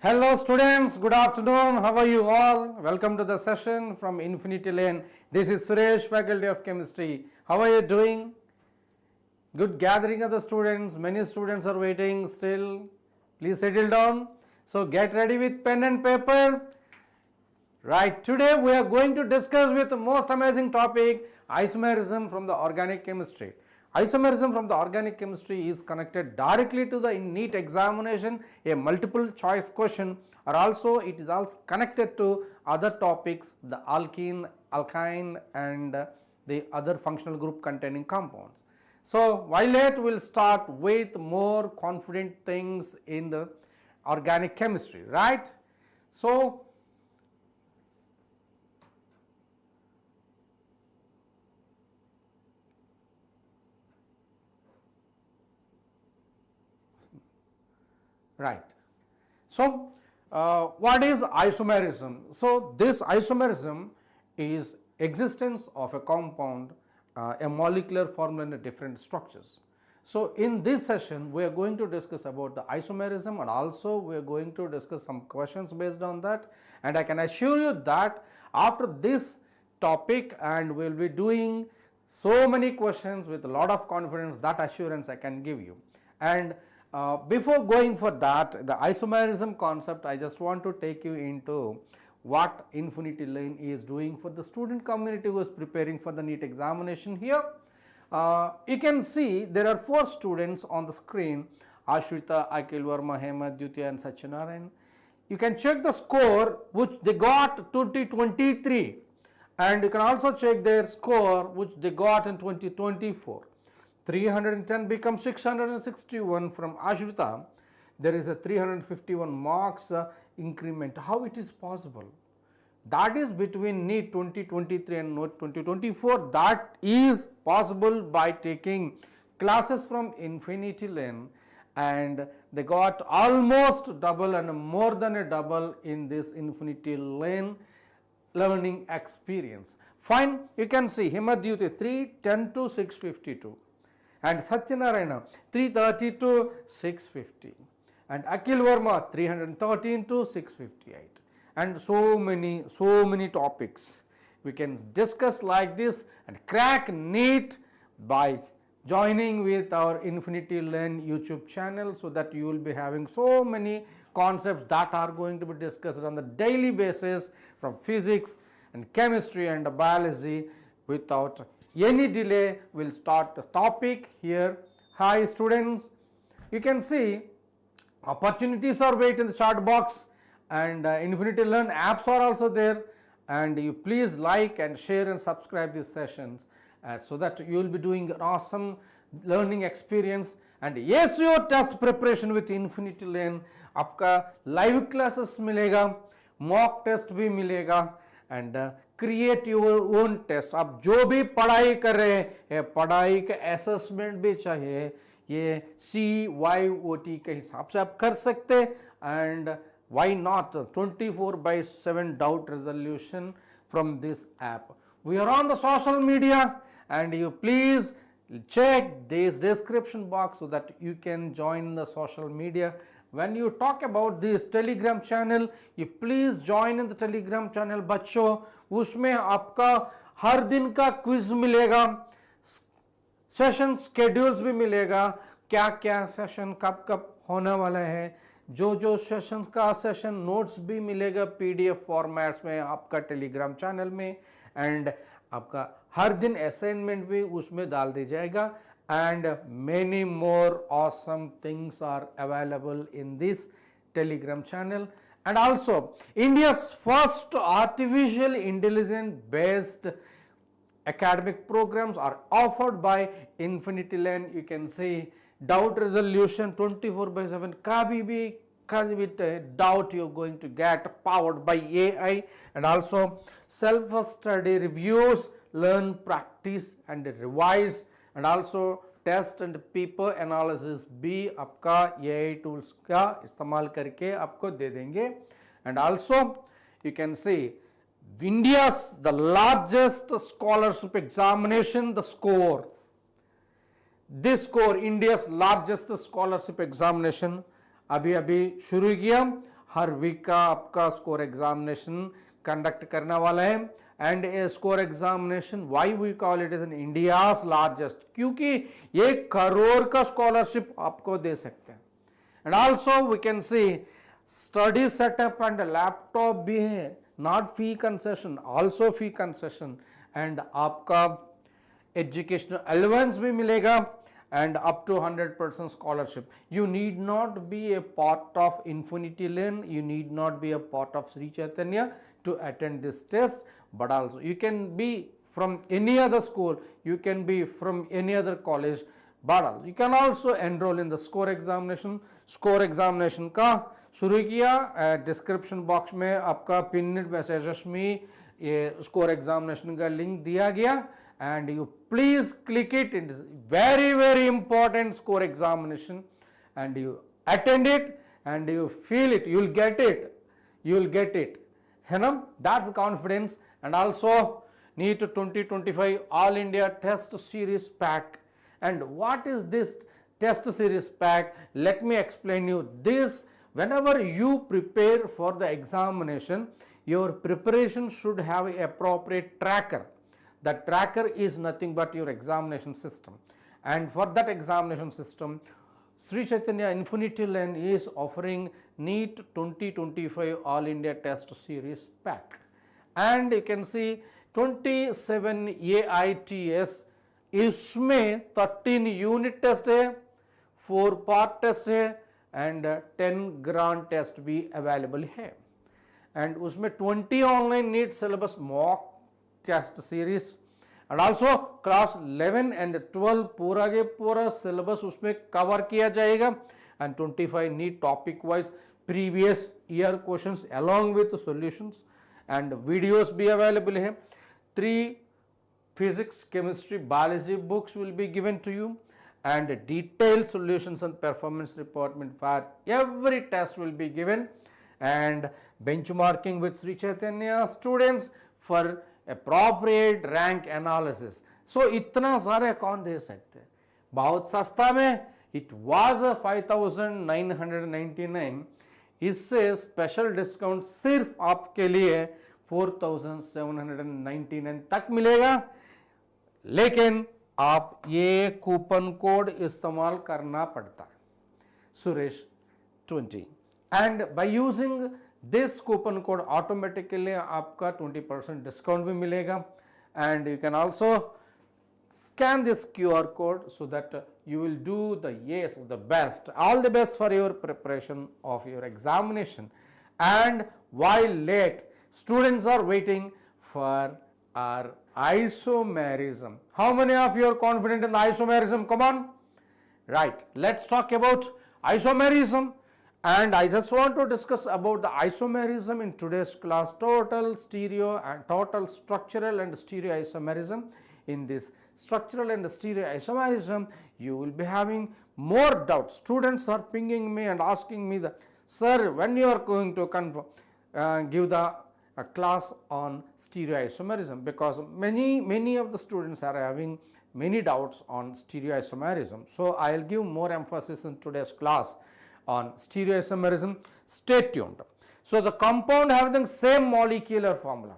Hello students, good afternoon. How are you all? Welcome to the session from Infinity Lane. This is Suresh, Faculty of Chemistry. How are you doing? Good gathering of the students. Many students are waiting still. Please settle down. So get ready with pen and paper. Right, today we are going to discuss with the most amazing topic, isomerism from the organic chemistry. Isomerism from the organic chemistry is connected directly to the NEET examination, a multiple choice question, or also it is also connected to other topics, the alkene, alkyne and the other functional group containing compounds. So while late, we will start with more confident things in the organic chemistry, right? So right. So, what is isomerism? So, this isomerism is existence of a compound, a molecular formula in different structures. So, in this session, we are going to discuss about the isomerism and also we are going to discuss some questions based on that. And I can assure you that after this topic and we will be doing so many questions with a lot of confidence, that assurance I can give you. And before going for that, the isomerism concept, I just want to take you into what Infinity Lane is doing for the student community who is preparing for the NEET examination here. You can see there are 4 students on the screen, Ashwita, Akil Verma, Hema, Dutya and Satyanarayan. You can check the score which they got 2023 and you can also check their score which they got in 2024. 310 becomes 661 from Ashwita. There is a 351 marks increment. How it is possible? That is between NEET 2023 and NEET 2024. That is possible by taking classes from Infinity Lane and they got almost double and more than a double in this Infinity Lane learning experience. Fine, you can see Himadyuti 310 to 652. And Satyanarayana 330 to 650 and Akil Verma 313 to 658 and so many topics we can discuss like this and crack NEET by joining with our Infinity Lane YouTube channel, so that you will be having so many concepts that are going to be discussed on the daily basis from physics and chemistry and biology. Without any delay, we'll start the topic here. Hi students, you can see opportunities are waiting in the chat box and Infinity Learn apps are also there, and you please like and share and subscribe these sessions so that you will be doing an awesome learning experience. And yes, your test preparation with Infinity Lane, आपका live classes मिलेगा, mock test भी मिलेगा and create your own test. आप जो भी पढ़ाई कर रहे हैं, पढ़ाई का असेसमेंट भी चाहिए, ये CYOT के हिसाब से आप कर सकते and why not 24/7 doubt resolution from this app. We are on the social media and you please check this description box so that you can join the social media. When you talk about this Telegram channel, you please join in the Telegram channel बच्चों. उसमें आपका हर दिन का quiz मिलेगा, session schedules भी मिलेगा, क्या क्या सेशन कब कब होने वाला है, जो सेशन का सेशन नोट्स भी मिलेगा PDF फॉर्मेट्स में आपका टेलीग्राम चैनल में एंड आपका हर दिन असाइनमेंट भी उसमें डाल दी जाएगा and many more awesome things are available in this Telegram channel. And also India's first artificial intelligence based academic programs are offered by Infinity Lane. You can see doubt resolution 24/7 का भी doubt you're going to get powered by AI, and also self-study reviews, learn, practice and revise, and also test and paper analysis भी आपका AI tools का इस्तेमाल करके आपको दे देंगे. And also you can see India's the largest scholarship examination, the score. This score, India's largest scholarship examination, अभी शुरू किया. हर वीक का आपका स्कोर एग्जामिनेशन कंडक्ट करने वाला है and a score examination why we call it is in India's largest, क्योंकि 1 करोड़ का स्कॉलरशिप आपको दे सकते हैं। And also we can see study setup and laptop भी है, not fee concession, also fee concession, and आपका एजुकेशनल अलाउंस भी मिलेगा and up to 100% scholarship. You need not be a part of Infinity Lane, you need not be a part of Sri Chaitanya to attend this test, but also you can be from any other school, you can be from any other college, but also you can also enroll in the score examination. Score examination का शुरू किया, description box में आपका pinned messages में ये score examination का link दिया गया, and you please click it. It is very important score examination, and you attend it and you feel it, you will get it, है ना, that's confidence. And also NEET 2025 All India Test Series Pack. And what is this Test Series Pack? Let me explain you this. Whenever you prepare for the examination, your preparation should have a appropriate tracker. The tracker is nothing but your examination system, and for that examination system Sri Chaitanya Infinity Lane is offering NEET 2025 All India Test Series Pack, and you can see 27 AITS, इसमें 13 unit test है, 4 part test है and 10 grand test भी available है, and उसमें 20 online NEET syllabus mock test series, and also class 11 and 12 पूरा के पूरा syllabus उसमें कवर किया जाएगा, and 25 NEET topic wise previous year questions along with solutions, and videos भी अवेलेबल है। 3 physics, chemistry, biology books will be given to you, and detailed solutions and performance report for every test will be given, and benchmarking with Sri Chaitanya students for appropriate rank analysis. So इतना सारे कौन दे सकते हैं, बहुत सस्ता में, it was 5,999, इससे special discount सिर्फ आपके लिए 4,799 तक मिलेगा, लेकिन आप ये कूपन कोड इस्तेमाल करना पड़ता है Suresh 20, and by using this coupon code automatically आपका 20% डिस्काउंट भी मिलेगा, and you can also scan this QR code so that you will do the best, all the best for your preparation of your examination. And while late, students are waiting for our isomerism. How many of you are confident in the isomerism? Come on. Right, let's talk about isomerism, and I just want to discuss about the isomerism in today's class, total stereo and total structural and stereoisomerism. In this structural and stereoisomerism, you will be having more doubts. Students are pinging me and asking me that, sir, when you are going to give the class on stereoisomerism, because many of the students are having many doubts on stereoisomerism. So I will give more emphasis in today's class on stereoisomerism. Stay tuned. So the compound having the same molecular formula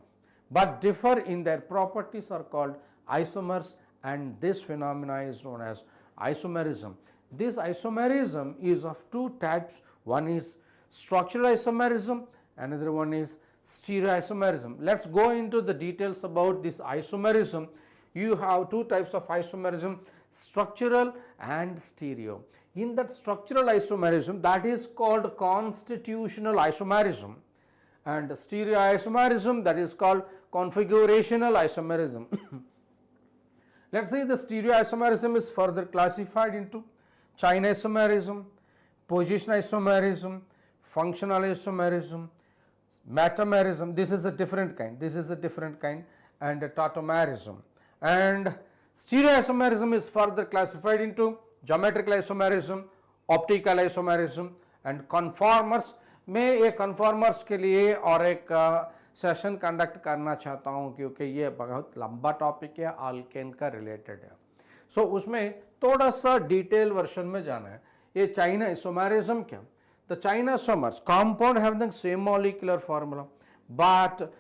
but differ in their properties are called isomers, and this phenomena is known as isomerism. This isomerism is of 2 types. One is structural isomerism, another one is stereoisomerism. Let's go into the details about this isomerism. You have 2 types of isomerism, structural and stereo. In that structural isomerism, that is called constitutional isomerism, and stereoisomerism, that is called configurational isomerism. Let's say the stereoisomerism is further classified into chain isomerism, position isomerism, functional isomerism, metamerism. This is a different kind, and tautomerism. And stereoisomerism is further classified into geometrical isomerism, optical isomerism, and conformers. मैं ये conformers के लिए और एक session conduct करना चाहता हूँ, क्योंकि ये बहुत लंबा टॉपिक है, अल्केन का रिलेटेड है. सो उसमें थोड़ा सा डिटेल वर्जन में जाना है. ये चाइन आइसोमेरिज्म क्या, the chain isomers, compound having the same molecular formula, but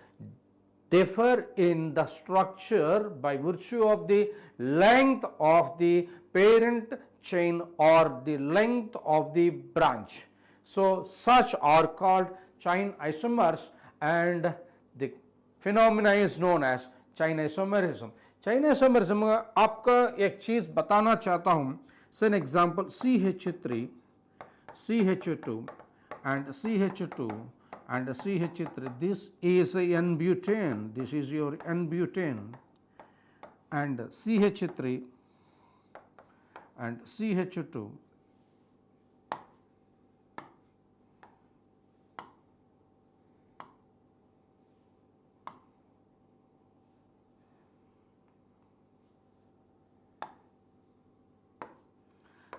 differ in the structure by virtue of the length of the parent chain or the length of the branch. So, such are called chain isomers, and the phenomena is known as chain isomerism. chain isomerism में आपका एक चीज़ बताना चाहता हूँ. So an example, CH3, CH2 and CH2 and CH3, this is N-butane, this is your N-butane, and CH3 and CH2.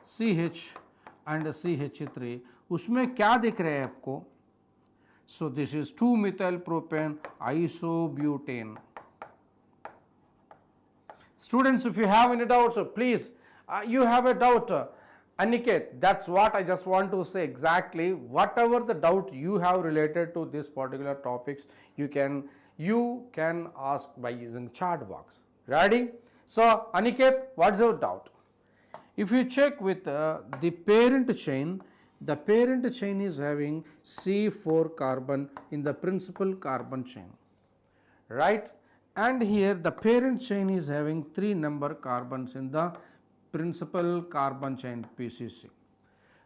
CH and CH3, उसमें क्या दिख रहा है आपको? So this is 2-methyl propane isobutane. Students, if you have any doubts, please, you have a doubt, Aniket, that's what I just want to say exactly. Whatever the doubt you have related to this particular topics, you can ask by using chat box. Ready? So Aniket, what's your doubt? If you check with the parent chain, the parent chain is having C4 carbon in the principal carbon chain, right? And here the parent chain is having 3 number carbons in the principal carbon chain PCC.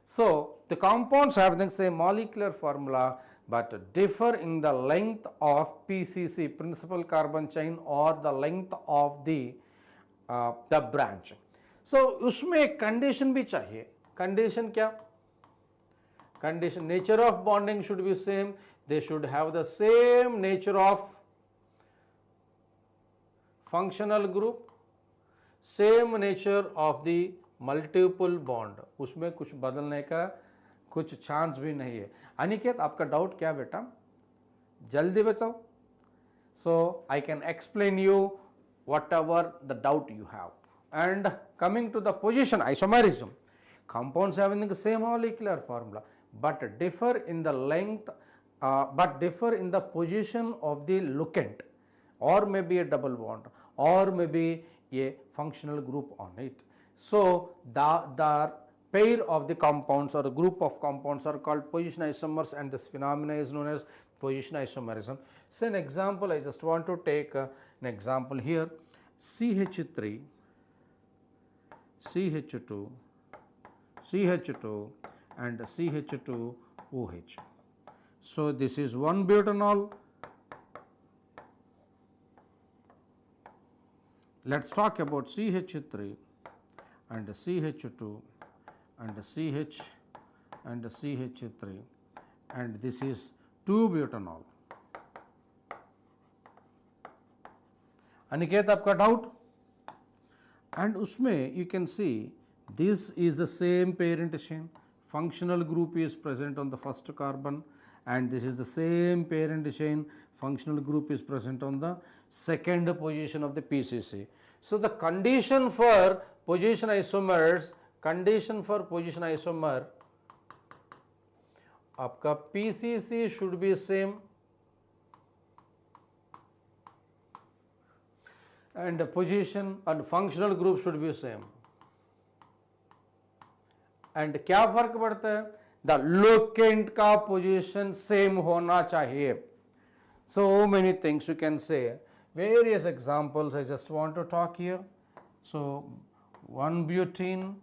So the compounds have the same molecular formula but differ in the length of PCC, principal carbon chain, or the length of the branch. So उसमें एक condition भी चाहिए. Condition क्या? Condition, nature of bonding should be same. They should have the same nature of functional group, same nature of the multiple bond. उसमें कुछ बदलने का कुछ चांस भी नहीं है. अनिकेत, आपका डाउट क्या बेटा? जल्दी बताओ. So I can explain you whatever the doubt you have. And coming to the position isomerism, compounds having the same molecular formula but differ in the length, but differ in the position of the lucent, or maybe a double bond, or maybe a functional group on it. So the pair of the compounds or a group of compounds are called position isomers, and this phenomena is known as position isomerism. So an example, I just want to take an example here. CH3, CH2, CH2 and CH2OH. So this is 1-butanol. Let's talk about CH3 and CH2 and CH and CH3, and this is 2-butanol. Aniket, आपका doubt? And उसमें you can see this is the same parent chain, functional group is present on the first carbon, and this is the same parent chain, functional group is present on the second position of the PCC. So the condition for position isomers, condition for position isomer, आपका PCC should be same and the position and functional group should be same. And क्या फर्क पड़ता है? The locant का position same होना चाहिए. So many things you can say. Various examples I just want to talk here. So 1-butene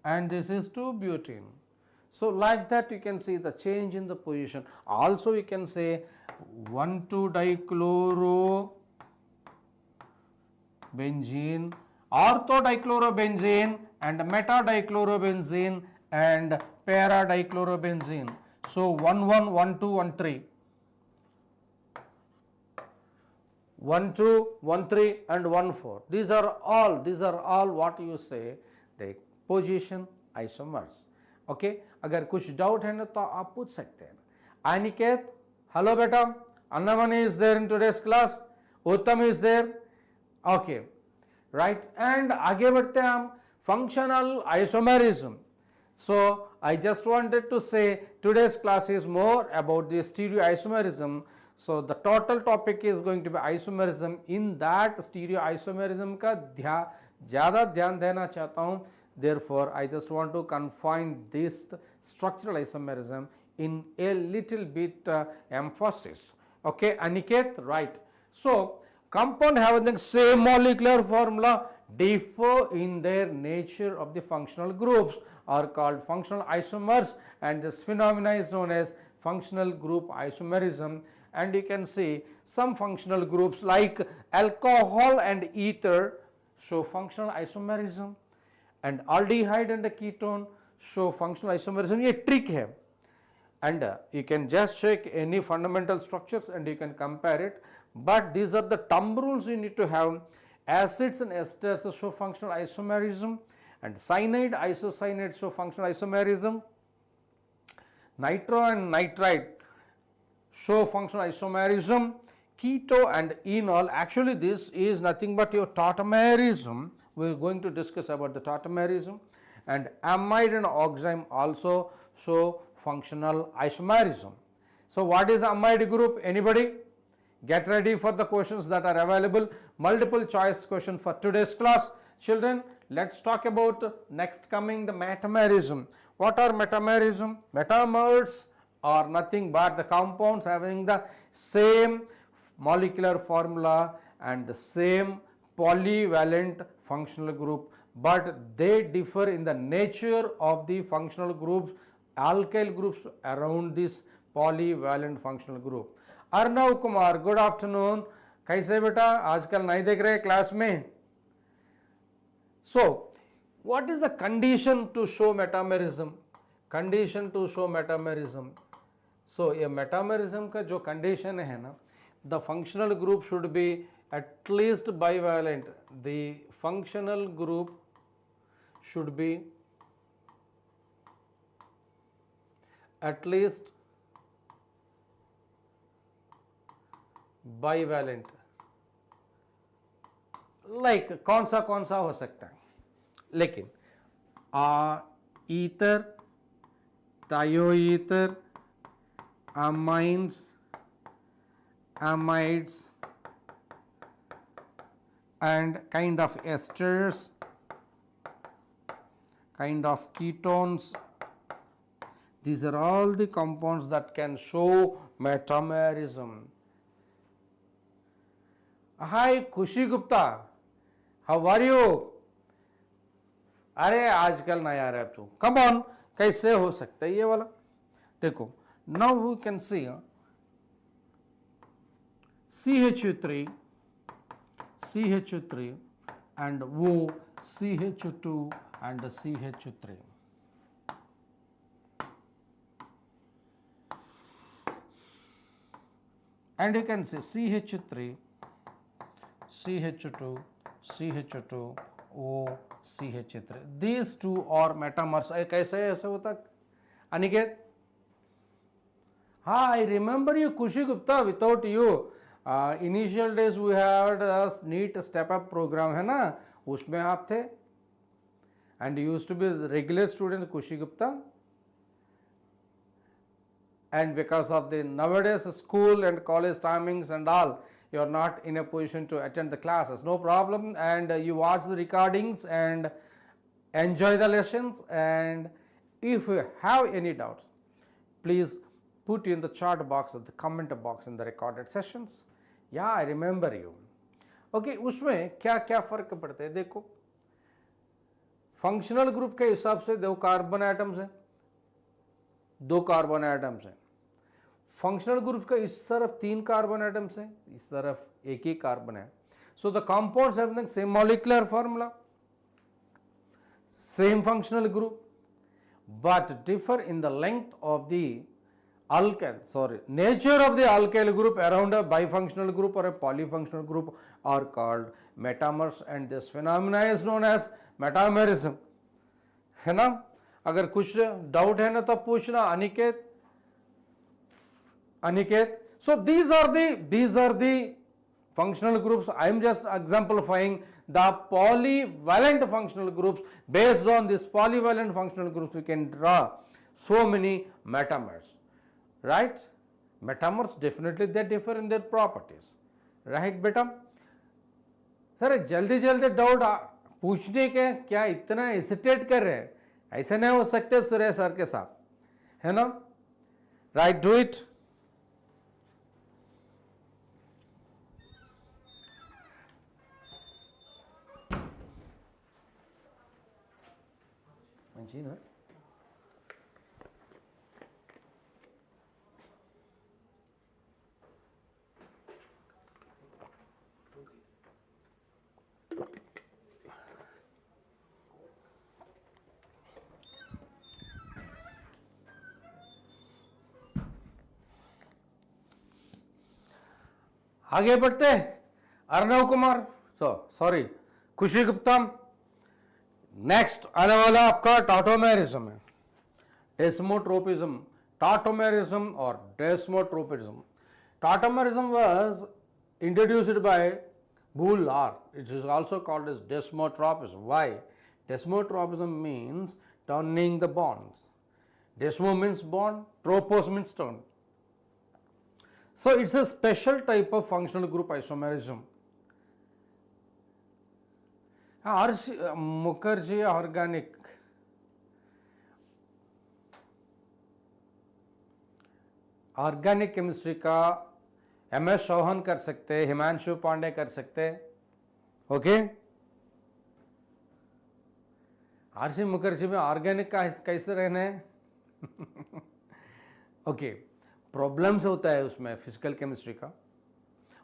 and this is 2-butene. So like that you can see the change in the position. Also you can say 1,2-dichlorobenzene, orthodichlorobenzene and meta-dichlorobenzene and para-dichlorobenzene. So 1, 1, 1, 2, 1, 3. 1, 2, 1, 3 and 1, 4. These are all what you say the position isomers. Okay, अगर कुछ doubt है ना तो आप पूछ सकते हैं. Aniket, hello बेटा, Anna Mani is there in today's class, उत्तम is there, okay, right. And आगे बढ़ते हैं हम functional isomerism. So I just wanted to say today's class is more about the stereoisomerism. So the total topic is going to be isomerism. In that stereoisomerism का ज़्यादा ध्यान देना चाहता हूँ. Therefore, I just want to confine this structural isomerism in a little bit emphasis. Okay, Aniket, right. So compound having the same molecular formula differ in their nature of the functional groups are called functional isomers, and this phenomena is known as functional group isomerism. And you can see some functional groups like alcohol and ether show functional isomerism, and aldehyde and a ketone show functional isomerism. ये trick है, and you can just check any fundamental structures and you can compare it, but these are the thumb rules you need to have. Acids and esters show functional isomerism, and cyanide, isocyanide show functional isomerism. Nitro and nitrite show functional isomerism. Keto and enol, actually this is nothing but your tautomerism. We are going to discuss about the tautomerism. And amide and oxime also show functional isomerism. So what is amide group? Anybody? Get ready for the questions that are available. Multiple choice question for today's class. Children, let's talk about next coming the metamerism. What are metamerism? Metamers are nothing but the compounds having the same molecular formula and the same polyvalent functional group, but they differ in the nature of the functional groups, alkyl groups around this polyvalent functional group. Arnav Kumar, good afternoon. कैसे बेटा, आजकल नहीं देख रहे class में? So what is the condition to show metamerism? Condition to show metamerism, so ये metamerism का जो कंडीशन है ना, the functional group should be at least bivalent. The functional group should be at least bivalent. Like कौन सा हो सकता है, लेकिन ether, thioether, amines, amides, and kind of esters, kind of ketones. These are all the compounds that can show metamerism. Hi Khushi Gupta, how are you? अरे आजकल नहीं आ रहा है तू, कम ऑन, कैसे हो सकता है ये वाला? देखो, now we can see CH3 and O, CH2 and CH3. And you can say CH3, CH2, CH2, O, CH3. These two are metamers. कैसे ऐसे होता अनिकेत? हाँ, I remember you, Khushi Gupta. Without you, initial days we had a NEET step up program है ना, उसमें आप थे, and you used to be the regular student Khushi Gupta, and because of the nowadays school and college timings and all, you are not in a position to attend the classes. No problem, and you watch the recordings and enjoy the lessons, and if you have any doubts, please put in the chat box or the comment box in the recorded sessions. Yeah, I remember you. Okay, उसमें क्या क्या फर्क पड़ते हैं? देखो, functional group के हिसाब से दो कार्बन एटम्स हैं, दो कार्बन एटम्स हैं. फंक्शनल ग्रुप का इस तरफ तीन कार्बन एटम्स हैं, इस तरफ एक ही कार्बन है. So the compounds have the same molecular formula, same functional group, but differ in the length of the nature of the alkyl group around a bifunctional group or a polyfunctional group are called metamers, and this phenomena is known as metamerism. है ना? अगर कुछ doubt है ना तो पूछना Aniket. So these are the functional groups, I am just exemplifying the polyvalent functional groups. Based on this polyvalent functional groups, we can draw so many metamers, right? Metamers definitely they differ in their properties, right beta? Sir जल्दी जल्दी doubt पूछने के क्या इतना hesitate कर रहे हैं? ऐसा नहीं हो सकते सुरेश सर के साथ, है ना? Right, do it. मंची ना आगे बढ़ते अर्णव कुमार, सॉरी खुशी गुप्ता. नेक्स्ट आने वाला आपका टॉटोमेरिज्म है, डेस्मोट्रोपिज्म, टॉटोमेरिज्म और desmotropism. Tautomerism was introduced by Bullard. It is also called as desmotropism. Why? Desmotropism means turning the bonds. Desmo means bond, tropos means turn. So it's a special type of functional group isomerism. Mukherjee organic. Organic chemistry का MS Chauhan कर सकते, हिमांशु पांडे कर सकते, okay. RC Mukherjee में organic का कैसे रहना है? ओके, प्रॉब्लम्स होता है उसमें फिजिकल केमिस्ट्री का.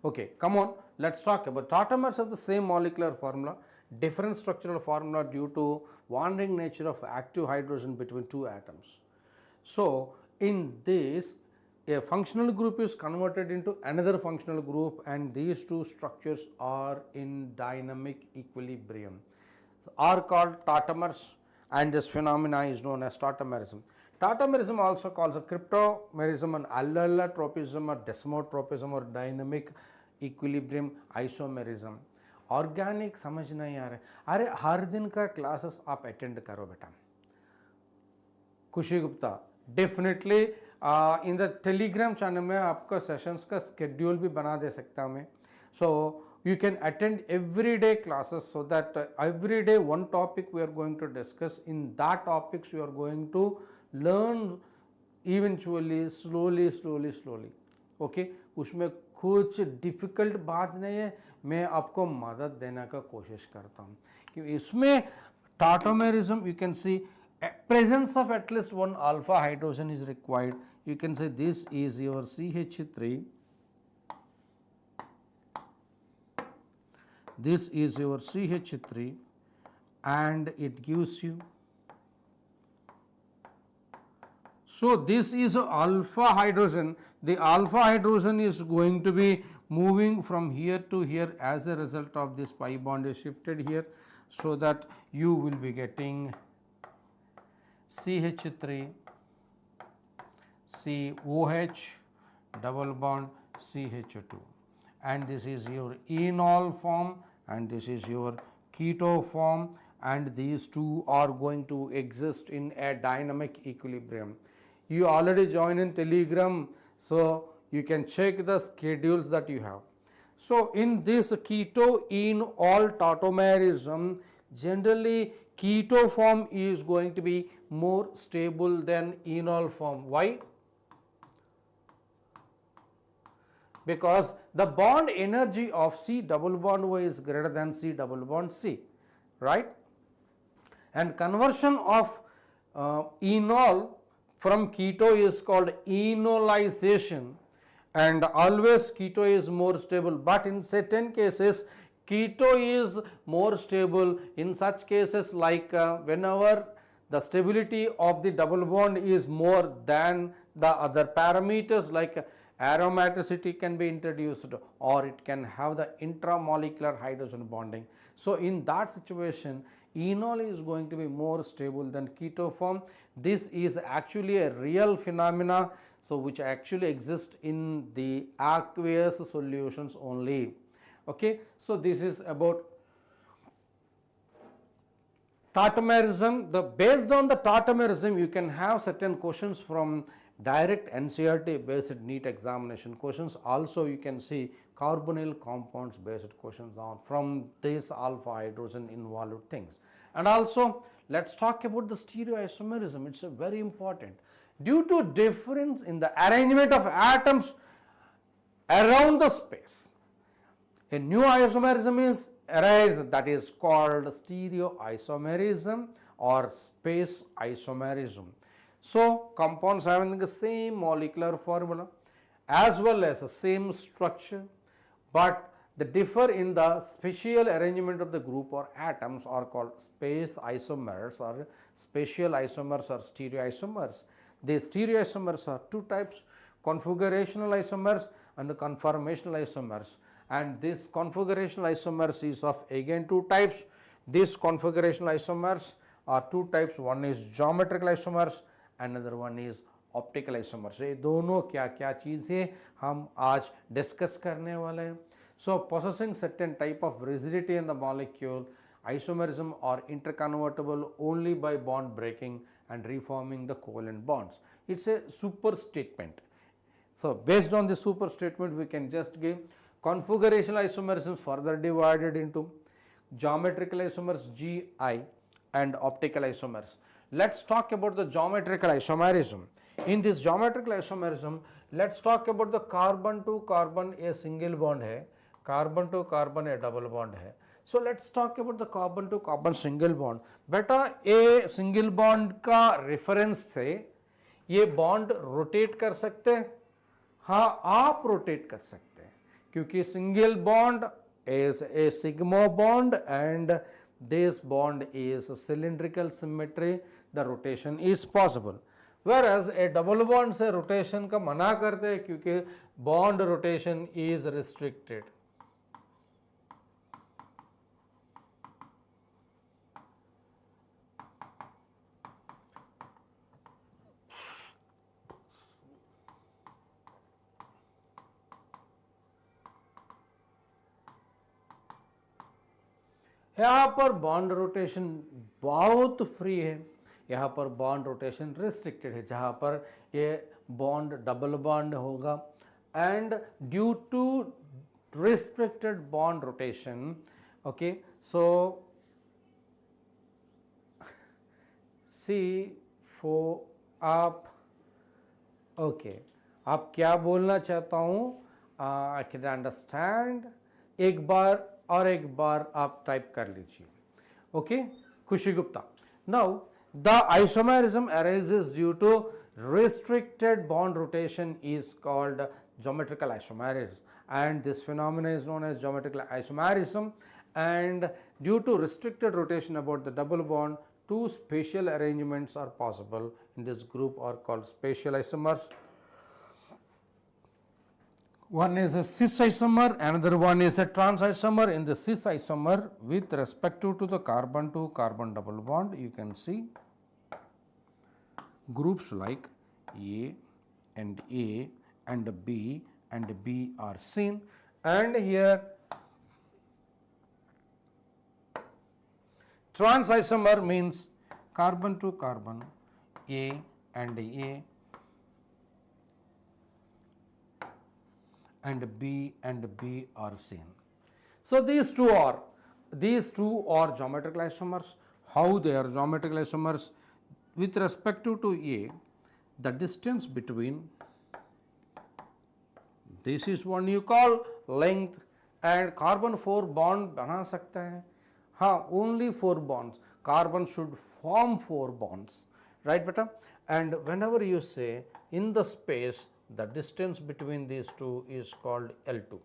Okay, come on, let's talk about tautomers of the same molecular formula, different structural formula due to wandering nature of active hydrogen between two atoms. So in this, a functional group is converted into another functional group and these two structures are in dynamic equilibrium, are called tautomers, and this phenomena is known as tautomerism. Tautomerism also calls a cryptomerism and allotropism or desmotropism or dynamic equilibrium isomerism. Organic समझ नहीं आ रहे, अरे हर दिन का classes आप attend करो बेटा. खुशी Gupta, definitely in the Telegram channel में आपका सेशंस का स्केड्यूल भी बना दे सकता हूँ मैं. सो you can attend every day classes so that every day one topic we are going to discuss. In that topics you are going to learn eventually, slowly. Okay, उसमें कुछ डिफ़िकल्ट बात नहीं है, मैं आपको मदद देने का कोशिश करता हूँ कि इसमें tautomerism you can see presence of at least one alpha hydrogen is required. You can say this is your CH3, this is your CH3 and it gives you, so this is alpha hydrogen. The alpha hydrogen is going to be moving from here to here as a result of this pi bond is shifted here, so that you will be getting CH3 COH double bond CH2, and this is your enol form and this is your keto form, and these two are going to exist in a dynamic equilibrium. You already joined in Telegram, so you can check the schedules that you have. So in this keto enol tautomerism, generally keto form is going to be more stable than enol form. Why? Because the bond energy of C double bond O is greater than C double bond C, right? And conversion of enol from keto is called enolization, and always keto is more stable, but in certain cases keto is more stable. In such cases like whenever the stability of the double bond is more than the other parameters, like aromaticity can be introduced or it can have the intramolecular hydrogen bonding. So in that situation enol is going to be more stable than keto form. This is actually a real phenomena, so which actually exists in the aqueous solutions only. Okay, so this is about tautomerism. Based on the tautomerism, you can have certain questions from direct NCERT based NEET examination questions. Also, you can see carbonyl compounds based questions on from this alpha hydrogen involved things. And also, let's talk about the stereoisomerism. It's a very important. Due to difference in the arrangement of atoms around the space, a new isomerism is arise, that is called stereoisomerism or space isomerism. So, compounds having the same molecular formula as well as the same structure, but the differ in the spatial arrangement of the group or atoms are called space isomers or spatial isomers or stereoisomers. The stereoisomers are two types, configurational isomers and conformational isomers. And this configurational isomers is of again two types. These configurational isomers are two types. One is geometrical isomers, another one is optical isomers. ये दोनों क्या क्या चीज़ है हम आज discuss करने वाले हैं. So possessing certain type of rigidity in the molecule, isomerism are interconvertible only by bond breaking and reforming the covalent bonds. It's a super statement. So based on the super statement, we can just give configurational isomerism further divided into geometrical isomers GI and optical isomers. Let's talk about the geometrical isomerism. In this geometrical isomerism, let's talk about the carbon to carbon a single bond है, carbon to carbon a double bond है. So let's talk about the carbon to carbon single bond. बेटा a single bond का reference से ये bond rotate कर सकते हैं? हाँ, आप rotate कर सकते हैं क्योंकि single bond is a sigma bond and this bond is cylindrical symmetry, the rotation is possible. Whereas a double bond से rotation का मना करते हैं क्योंकि bond rotation is restricted. यहाँ पर बॉन्ड रोटेशन बहुत फ्री है, यहाँ पर बॉन्ड रोटेशन रिस्ट्रिक्टेड है, जहाँ पर ये बॉन्ड डबल बॉन्ड होगा. And due to restricted bond rotation, okay, so see for आप, ओके, आप क्या बोलना चाहता हूँ, आई कैन अंडरस्टैंड. एक बार आप टाइप कर लीजिए. Okay, Khushi Gupta. Now the isomerism arises due to restricted bond rotation is called geometrical isomerism, and this phenomena is known as geometrical isomerism. And due to restricted rotation about the double bond, two spatial arrangements are possible in this group are called spatial isomers. One is a cis isomer, another one is a trans isomer. In the cis isomer, with respect to the carbon to carbon double bond, you can see groups like A and B and B are seen. And here trans isomer means carbon to carbon A and B are seen. So these two are geometrical isomers. How they are geometrical isomers? With respect to A, the distance between, this is one you call length, and carbon 4 bond बना सकता है. हाँ, only 4 bonds. Carbon should form 4 bonds, right beta? And whenever you say in the space, the distance between these two is called L2.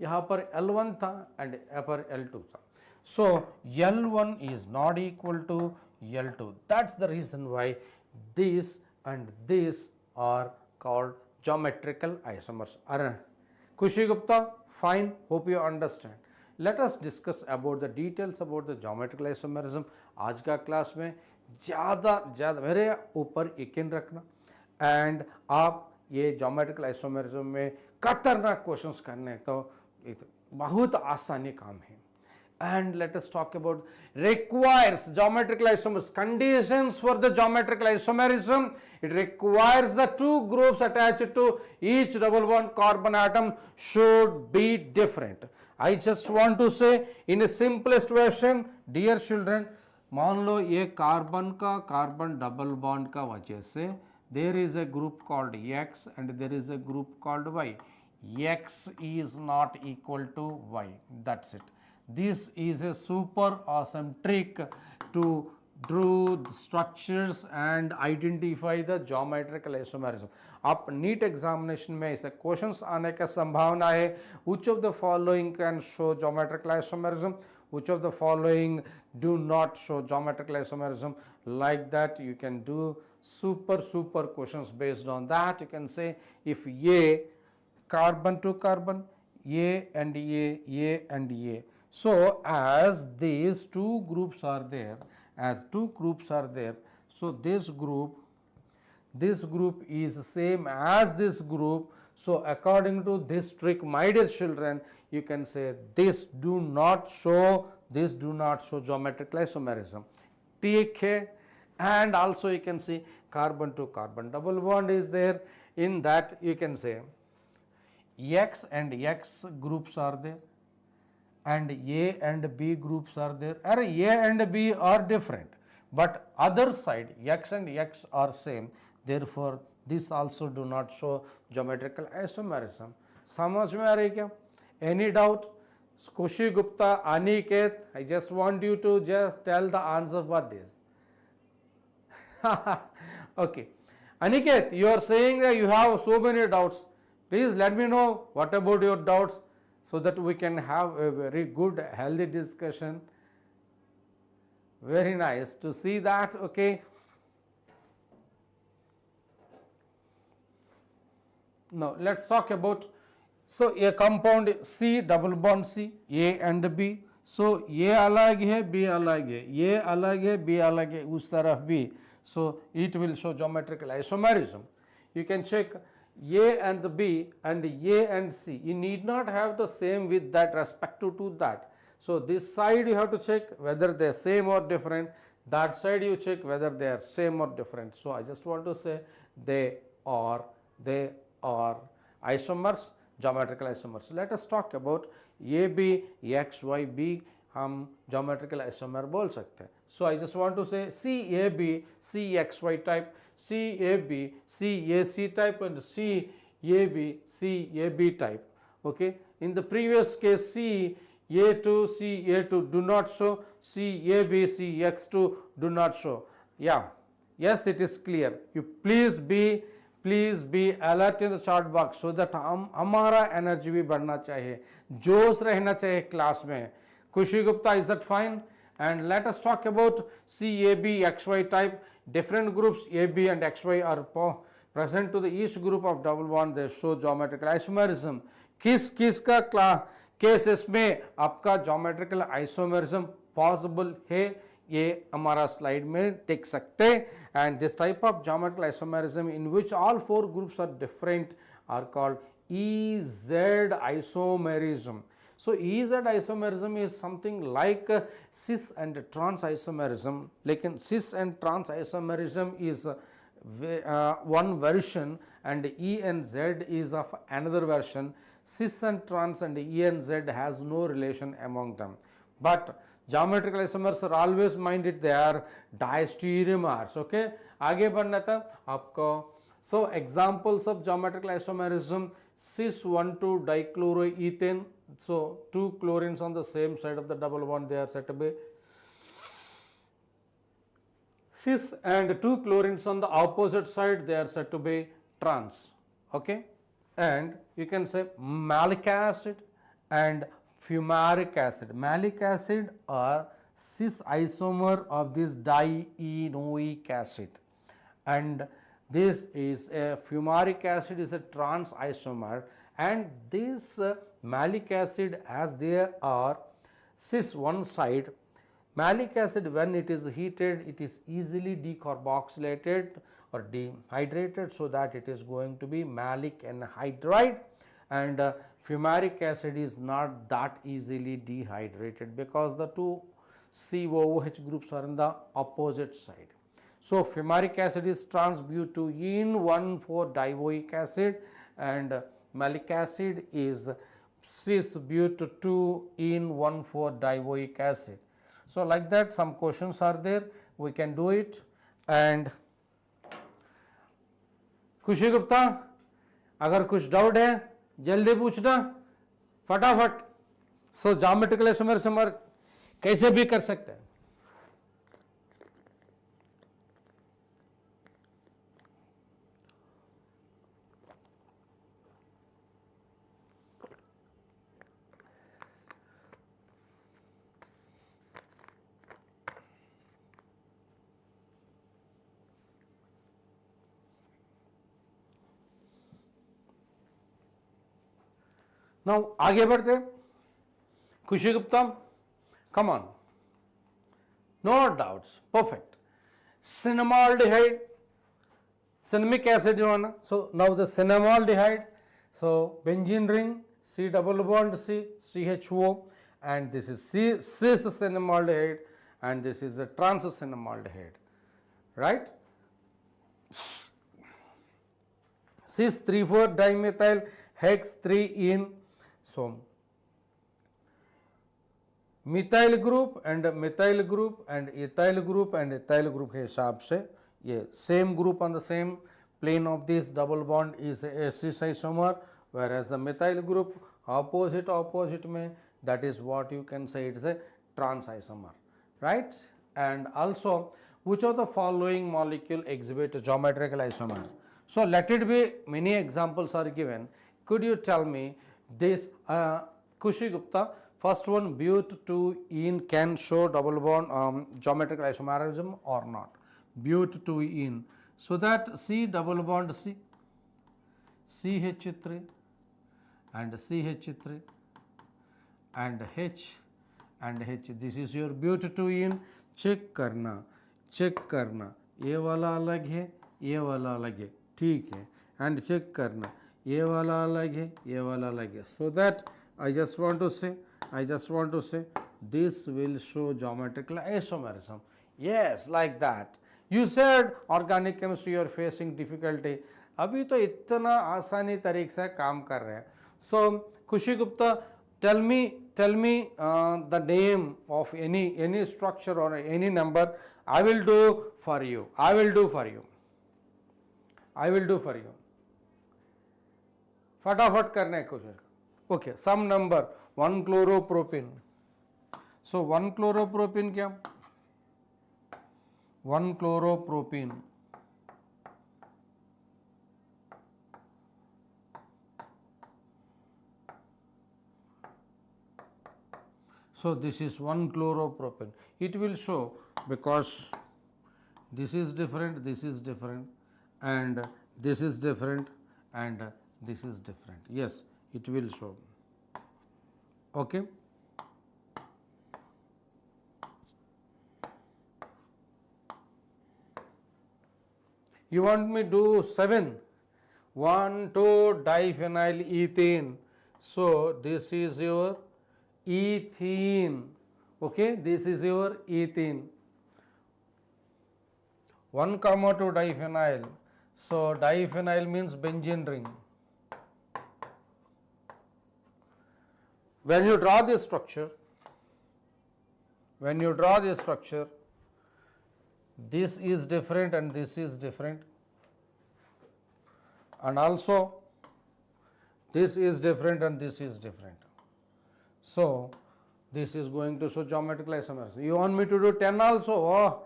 यहाँ पर L1 था and यहाँ पर L2 था. So L1 is not equal to L2. That's the reason why this and this are called geometrical isomers. Kushi Gupta, fine, hope you understand. Let us discuss about the details about the geometrical isomerism. आज का class में ज़्यादा मेरे ऊपर यकीन रखना, and आप ये geometrical isomerism में खतरनाक क्वेश्चंस करने तो बहुत आसानी काम है. And let us talk about requires geometrical isomers. Conditions for the geometrical isomerism: it requires the two groups attached to each double bond carbon atom should be different. I just want to say in a simplest version, dear children, मान लो ये carbon का carbon double bond का वजह से there is a group called X and there is a group called Y. X is not equal to Y. That's it. This is a super awesome trick to draw the structures and identify the geometrical isomerism. आप NEET examination में ऐसे questions आने का संभावना है. Which of the following can show geometrical isomerism? Which of the following do not show geometrical isomerism? Like that you can do super questions based on that. You can say if A carbon to carbon, A and A and A. So as these two groups are there, so this group is same as this group. So according to this trick, my dear children, you can say this do not show geometrical isomerism. ठीक है. And also you can see carbon to carbon double bond is there. In that you can say X and X groups are there and A and B groups are there, or A and B are different, but other side X and X are same. Therefore this also do not show geometrical isomerism. समझ में आ रही क्या? Any doubt? Kushi Gupta, Aniket, I just want you to just tell the answer for this. Okay. Aniket, you are saying that you have so many doubts. Please let me know what about your doubts so that we can have a very good healthy discussion. Very nice to see that. Okay. Now let's talk about, so a compound C double bond C, A and B. So A अलग है, B अलग है, A अलग है, B अलग है, उस तरफ B. So it will show geometrical isomerism. You can check A and B and A and C. You need not have the same with that respective to that. So this side you have to check whether they are same or different. That side you check whether they are same or different. So I just want to say they are isomers, geometrical isomers. So let us talk about AB, XYB. हम geometrical isomer बोल सकते हैं. So I just want to say CAB, CXY type, CAB, CAC type and CAB, CAB type. Okay. In the previous case, CA2, CA2 do not show, CAB, CX2 do not show. Yeah. Yes, it is clear. You please be alert in the chat box so that हमारा energy भी बढ़ना चाहिए, जोश रहना चाहिए class में. Kushi Gupta, is that fine? And let us talk about CAB, XY type. Different groups AB and XY are present to the each group of double bond. They show geometrical isomerism. किस का cases में आपका geometrical isomerism possible है, ये हमारा slide में देख सकते हैं. And this type of geometrical isomerism in which all four groups are different are called EZ isomerism. So EZ isomerism is something like cis and trans isomerism. Like cis and trans isomerism is one version and E and Z is of another version. Cis and trans and E and Z has no relation among them. But geometrical isomers are always minded they are diastereomers. Okay. आगे बढ़ना था आपको. So examples of geometrical isomerism: cis 1,2 dichloroethane. So two chlorines on the same side of the double bond, they are said to be cis, and two chlorines on the opposite side, they are said to be trans. Okay. And you can say malic acid and fumaric acid. Malic acid are cis isomer of this dienoic acid, and this is a fumaric acid is a trans isomer. And this malic acid, as they are cis one side, malic acid when it is heated, it is easily decarboxylated or dehydrated, so that it is going to be malic anhydride. And fumaric acid is not that easily dehydrated because the two COOH groups are in the opposite side. So fumaric acid is trans-butene 1,4-dioic acid, and malic acid is cis-but2-ene 1,4-dioic acid. So like that some questions are there, we can do it. And खुशी गुप्ता, अगर कुछ doubt है जल्दी पूछना फटाफट. सो geometrical isomerism कैसे भी कर सकते हैं. नाउ आगे बढ़ते. Khushi Gupta, come on, no doubts, perfect. Cinnamaldehyde, cinnamic acid you want. So now the cinnamaldehyde, so benzene ring, C double bond C, CHO, and this is cis cinnamaldehyde, and this is a trans cinnamaldehyde, right? Cis 3,4-dimethyl hex 3-ene. So methyl group and methyl group and ethyl group and ethyl group के हिसाब से ये same group on the same plane of this double bond is a cis isomer, whereas the methyl group opposite में, that is what you can say it's a trans isomer, right. And also which of the following molecule exhibit geometrical isomer. So let it be many examples are given. Could you tell me this खुशी Gupta, first one but2-ene can show double bond geometrical isomerism or not. But2-ene, so that C double bond C, CH3 and CH3 and H and H, this is your but2-ene. Check करना ये वाला अलग है, ये वाला अलग है, ठीक है. एंड चेक करना ये वाला अलग है, ये वाला अलग है. So that I just want to say this will show geometrical isomerism. Yes, like that. You said organic chemistry you are facing difficulty. अभी तो इतना आसानी तरीके से काम कर रहे हैं. So खुशी Gupta, tell me the name of any structure or any number. I will do for you. फटाफट करने की कोशिश. Okay, some number. 1 chloropropene. So 1 chloropropene क्या? 1 chloropropene. So this is 1 chloropropene. It will show because this is different, this is different, and this is different, and this is different. Yes, it will show. Okay. You want me to do 7? 1,2-diphenyl ethane. So this is your ethene. Okay, this is your ethene. 1,2-diphenyl. So diphenyl means benzene ring. When you draw this structure, this is different and this is different, and also this is different and this is different. So this is going to show geometrical isomerism. You want me to do 10 also? Oh,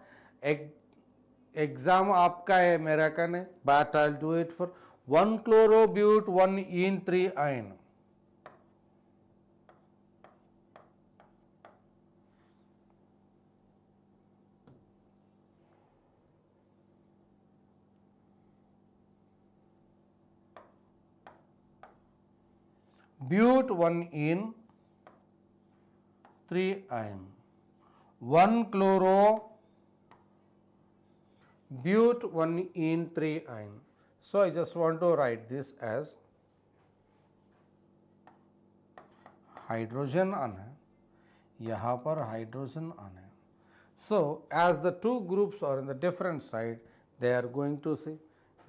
exam आपका है, मेरा का नहीं, but I'll do it for 1 chlorobute 1-ene 3-ine. But 1-ene 3-ine. 1 chloro but 1-ene 3-ine. So I just want to write this as hydrogen आना है, यहाँ पर hydrogen आना है. So as the two groups are in the different side, they are going to say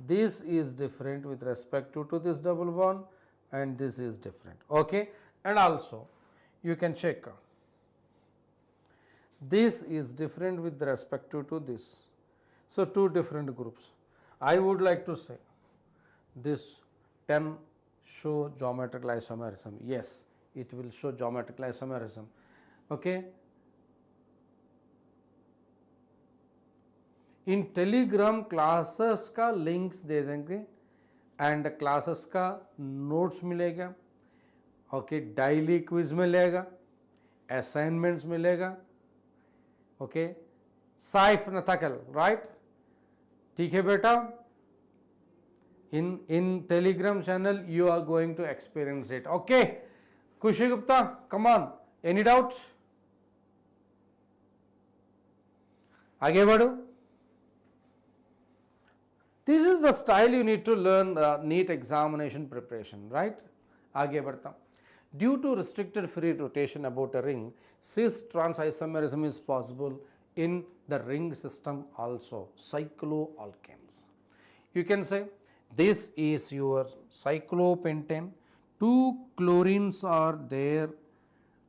this is different with respect to this double bond and this is different. Okay, and also you can check this is different with respect to this. So two different groups. I would like to say this 10 show geometrical isomerism. Yes, it will show geometrical isomerism. Okay. इन Telegram classes का links दे देंगे and classes का notes मिलेगा. Okay, daily quiz मिलेगा, assignments मिलेगा. Okay, साइफ नथकल, राइट. ठीक है बेटा, in Telegram channel you are going to experience it. Okay, Khushi Gupta, come on, any doubt? आगे बढ़ो. This is the style you need to learn NEET examination preparation, right? आगे बढ़ता. Due to restricted free rotation about a ring, cis trans isomerism is possible in the ring system also, cycloalkanes. You can say this is your cyclopentane. Two chlorines are there,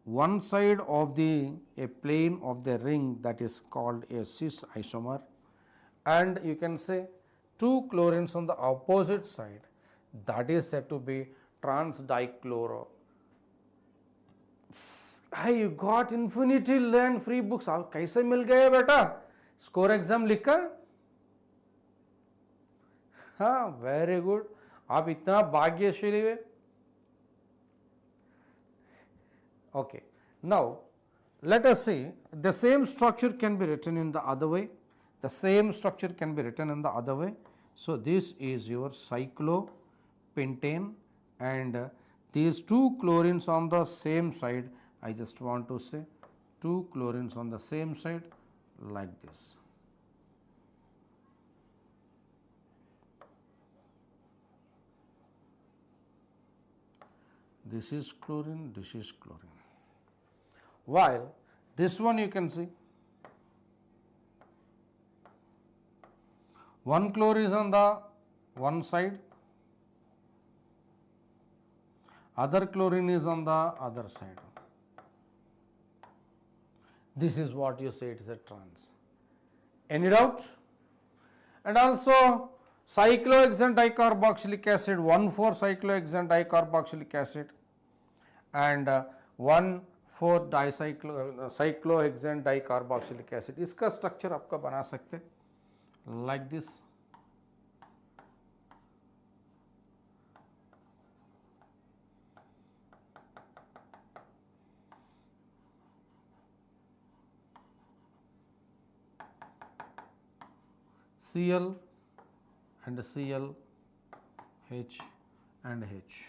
one side of a plane of the ring that is called a cis isomer, and you can say two chlorines on the opposite side, that is said to be trans dichloro. Hey, you got infinity learn free books. आप कैसे मिल गए बेटा? Score exam लिखकर? हाँ, very good. आप इतना भाग्यशाली हुए. Okay, now let us see the same structure can be written in the other way. The same structure can be written in the other way. So this is your cyclopentane and these two chlorines on the same side. I just want to say two chlorines on the same side like this. This is chlorine, this is chlorine. While this one you can see one chlorine is on the one side, other chlorine is on the other side. This is what you say it is a trans. Any doubt? And also cyclohexane dicarboxylic acid, 1,4-cyclohexane dicarboxylic acid and 1,4-cyclohexane dicarboxylic acid. इसका structure आपका बना सकते like this. Cl and Cl, H and H.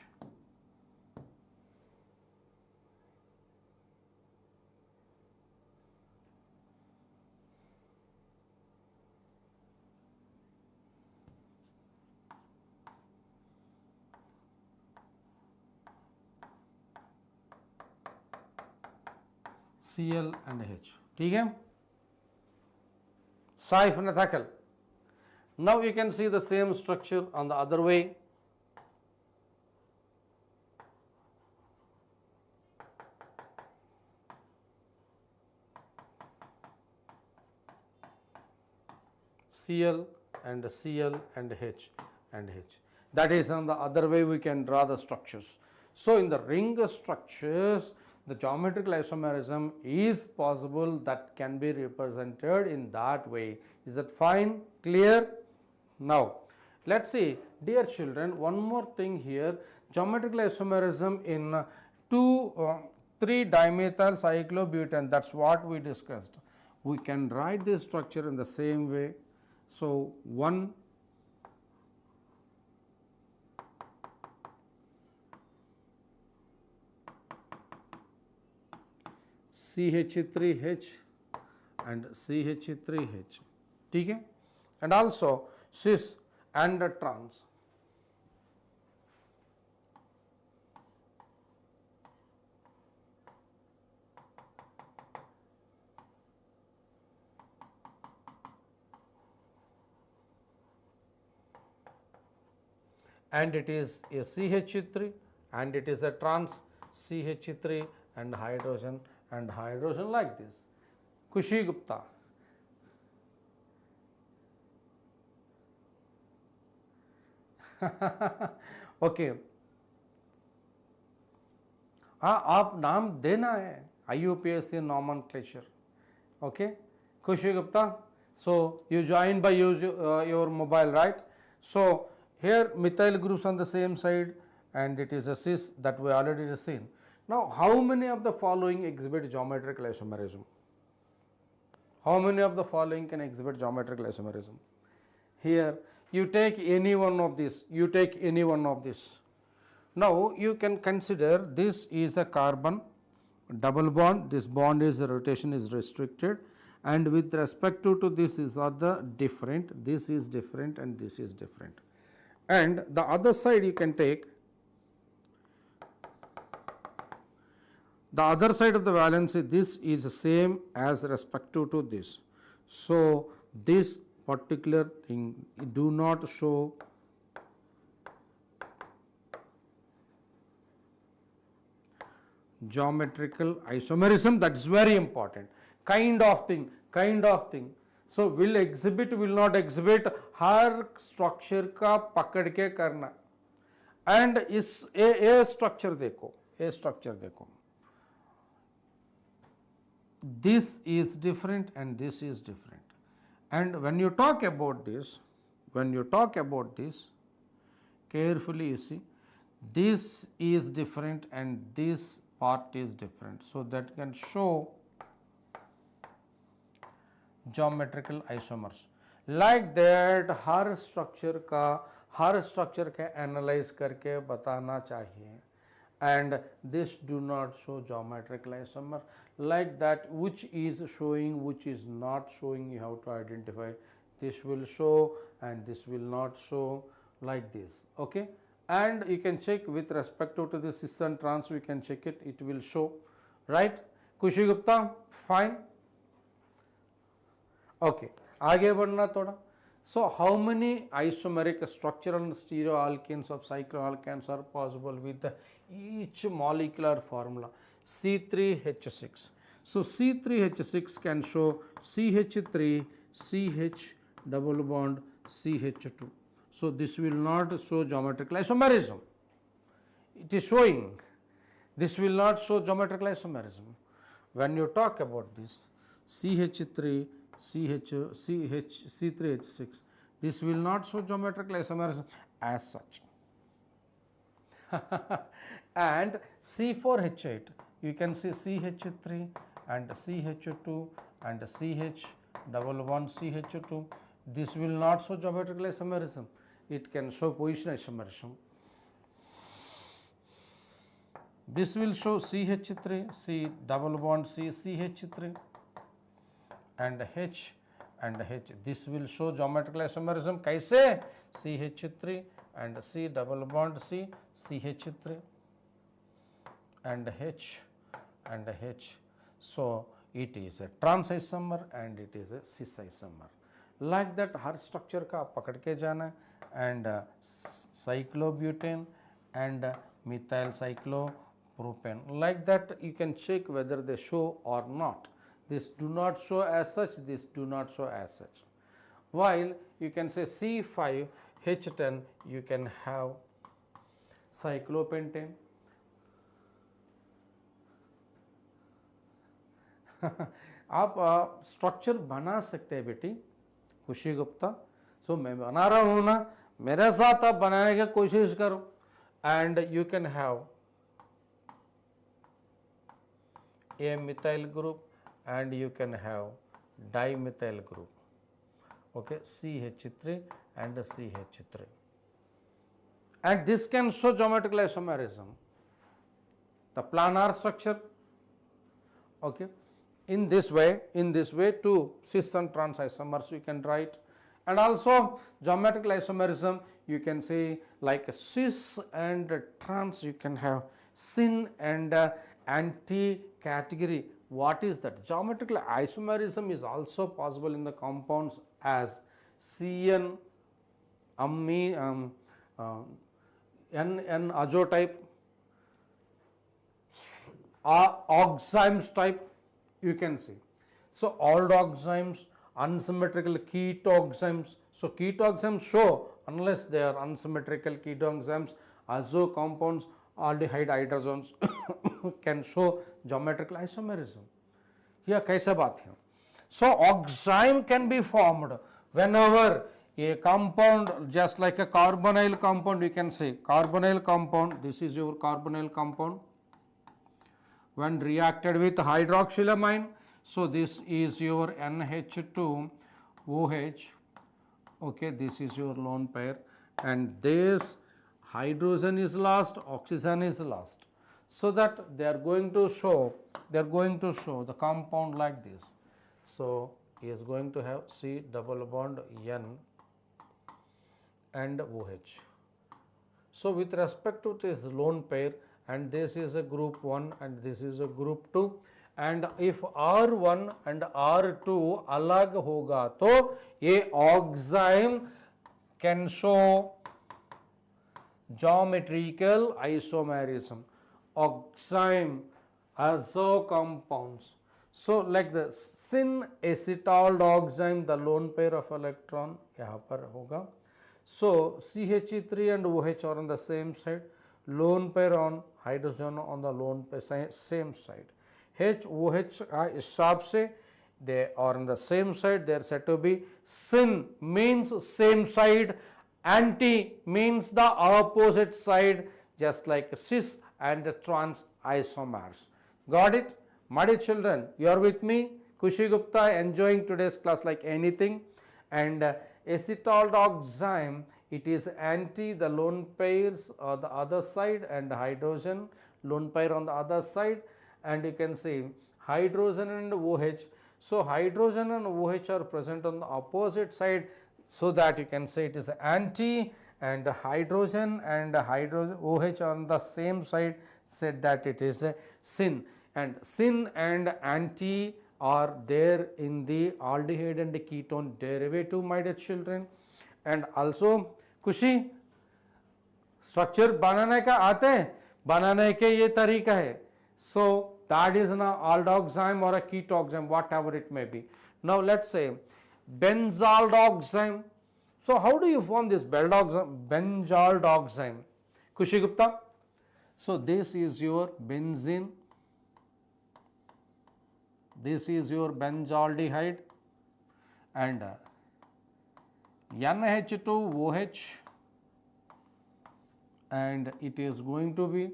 Cl and H. ठीक है. Saif Nathakal. Now you can see the same structure on the other way. Cl and Cl and H and H. That is on the other way we can draw the structures. So in the ring structures, the geometrical isomerism is possible, that can be represented in that way. Is that fine? Clear? Now let's see, dear children, one more thing here. Geometrical isomerism in 3-dimethyl cyclobutane, that's what we discussed. We can write this structure in the same way. So 1 CH3H and CH3H, ठीक है, and also cis and trans. and it is a CH3 and it is a trans CH3 and hydrogen like this. Kushi Gupta. Okay हाँ आप नाम देना है IUPAC nomenclature. Okay, Kushi Gupta. So you join by your mobile, right? So here methyl groups on the same side and it is a cis that we already seen. Now how many of the following exhibit geometrical isomerism? How many of the following can exhibit geometrical isomerism? Here you take any one of this, you take any one of this. Now you can consider this is a carbon double bond, this bond is the rotation is restricted, and with respect to this is other different, this is different and this is different. And the other side you can take the other side of the valency, this is the same as respect to this. So this particular thing do not show geometrical isomerism. That is very important. Kind of thing. So will exhibit, will not exhibit, her structure का पकड़ के करना. And इस a structure देखो, this is different and this is different. And when you talk about this, carefully you see, this is different and this part is different. So that can show geometrical isomers. Like that her structure का analyze करके बताना चाहिए. And this do not show geometrical isomer. Like that, which is showing, which is not showing, you have to identify. This will show and this will not show, like this. Okay, and you can check with respect to the cis and trans, we can check it, it will show, right? Kushi Gupta, fine. Okay, आगे बढ़ना थोड़ा. So how many isomeric structural and stereoalkanes of cycloalkanes are possible with each molecular formula? C3H6. So C3H6 can show CH3, CH double bond, CH2. So this will not show geometrical isomerism. It is showing. This will not show geometrical isomerism. When you talk about this, CH3, C3H6, this will not show geometrical isomerism as such. And C4H8, you can see CH3 and CH2 and CH double bond CH2. This will not show geometrical isomerism. It can show position isomerism. This will show CH3, C double bond C, CH3 and H and H. This will show geometrical isomerism. Kaise? CH3 and C double bond C, CH3 and H and H. So it is a trans isomer and it is a cis isomer. Like that, her structure का पकड़ के जाना and cyclobutane and methyl cyclopropane. Like that, you can check whether they show or not. This do not show as such, this do not show as such. While you can say C5H10, you can have cyclopentane. आप structure बना सकते हैं बेटी खुशी गुप्ता. सो मैं बना रहा हूँ ना, मेरे साथ आप बनाने की कोशिश करो. And you can have a methyl group and you can have dimethyl group. Okay, CH3 and CH3. And this can show geometrical isomerism. The planar structure. Okay, in this way two cis and trans isomers we can write. And also geometrical isomerism, you can say like a cis and trans, you can have syn and anti category. What is that? Geometrical isomerism is also possible in the compounds as CN N azo type, oximes type, you can see. So aldoximes, unsymmetrical ketoximes. So ketoximes show, unless they are unsymmetrical ketoximes, azo compounds, aldehyde hydrogens can show geometrical isomerism. Here kaisa baat hai? So oxime can be formed whenever a compound, just like a carbonyl compound, you can say carbonyl compound, this is your carbonyl compound, when reacted with hydroxylamine. So this is your NH2OH, okay, this is your lone pair, and this hydrogen is lost, oxygen is lost, so that they are going to show the compound like this. So he is going to have C double bond N and OH. So with respect to this lone pair, and this is a group 1 and this is a group 2, and if R1 and R2 alag hoga, to a oxime can show geometrical isomerism. Oxime, azo compounds. So like the syn acetaldoxime, the lone pair of electron यहाँ पर होगा. So CH3 and OH are on the same side, lone pair on hydrogen on the lone pair same side. HOH हिसाब से they are on the same side, they are said to be syn means same side, anti means the opposite side, just like cis and trans isomers. Got it? My dear children, you are with me? Kushi Gupta enjoying today's class like anything. And acetaldoxime, it is anti the lone pairs on the other side and hydrogen lone pair on the other side, and you can see hydrogen and OH. So hydrogen and OH are present on the opposite side, so that you can say it is anti, and hydrogen and OH on the same side, said that it is a syn. And syn and anti are there in the aldehyde and the ketone derivative, my dear children. And also खुशी structure बनाने का आते हैं, बनाने के ये तरीका है. So that is an aldoxime or a ketoxime, whatever it may be. Now let's say benzaldoxime. So how do you form this benzaldoxime? Kushi Gupta. So this is your benzene, this is your benzaldehyde, and NH2OH, and it is going to be